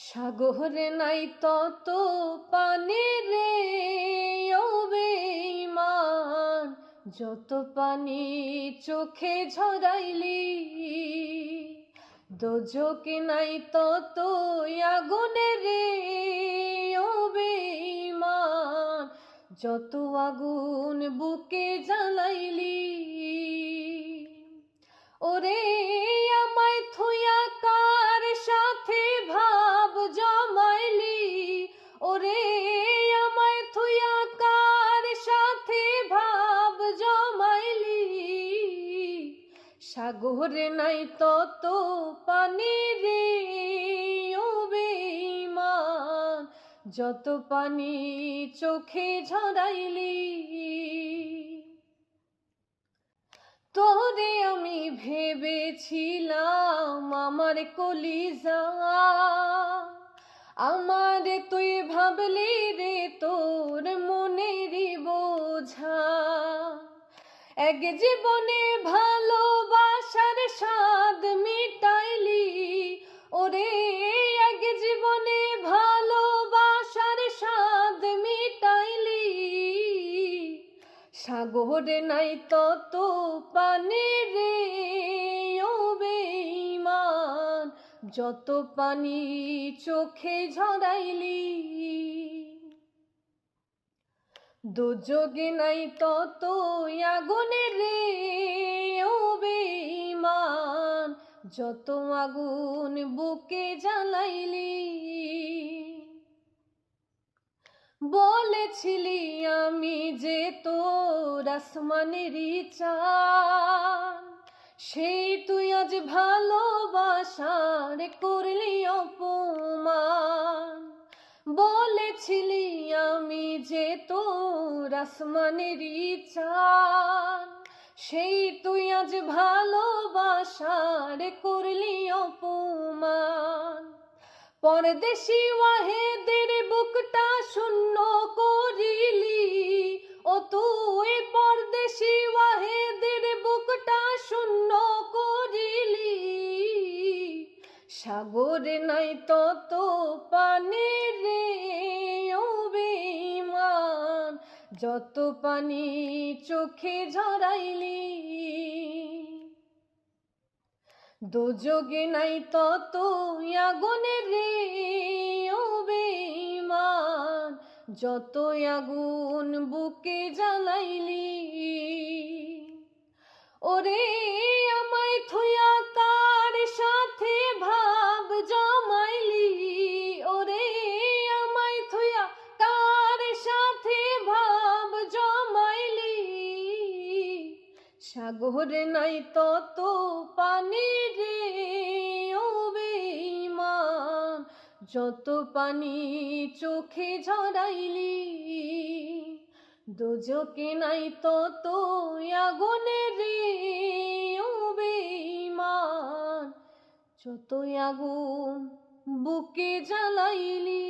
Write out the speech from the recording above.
সাগরে নাই তত পানি রে ও বেঈমান, যত পানি চোখে ঝরাইলি। দোজকে নাই তত আগুনে রে ও বেঈমান, যত আগুন বুকে জ্বালাইলি। ওরে আমায় থুইয়া কার সাথে ভাব জমাইলি, ওরে আমায় থুইয়া কার সাথে ভাব জমাইলি। সাগরে নাই তত পানি রে ও বেঈমান, যত পানি চোখে ঝরাইলি। তোরে আমি ভেবেছিলাম আমার কলিজা, আমারে তুই ভাবলি রে তোর মনেরই বোঝা। এক জীবনে ভালোবাসার স্বাদ মিটাইলি, ওরে এক জীবনে ভালোবাসার স্বাদ মিটাইলি। সাগরে নাই তত পানি রে ও বেঈমান, যত পানি চোখে ঝরাইলি। দোজগে নাই তত আগুনে রে ও বেঈমান, যত আগুন বুকে জ্বালাইলি। বলেছিলি আমি যে তোর আসমানেরই চাঁদ, সেই তুই আজ ভালোবাসার করলি অপমান। বলেছিলি আমি যে তোর আসমানেরই চাঁদ, সেই তুই আজ ভালোবাসার করলি অপমান। পরদেশি ওয়াহেদের বুকটা শূন্য করিলি, ও তুই পরদেশি ওয়াহেদের বুকটা শূন্য করিলি। সাগরে নাই তত পানি রে ও বেঈমান, যত পানি চোখে ঝরাইলি। দোজগে নাই তত আগুনে রে ও বেঈমান, যত আগুন বুকে জ্বালাইলি। ওরে আমায় থুইয়া কার সাথে ভাব জমাইলি, ওরে আমায় থুইয়া কার সাথে ভাব জমাইলি। সাগরে নাই তত পানি রে ও বেঈমান, যত পানি চোখে ঝরাইলি। দোজকে নাই তত আগুনে রে ও বেঈমান, যত আগুন বুকে জ্বালাইলি।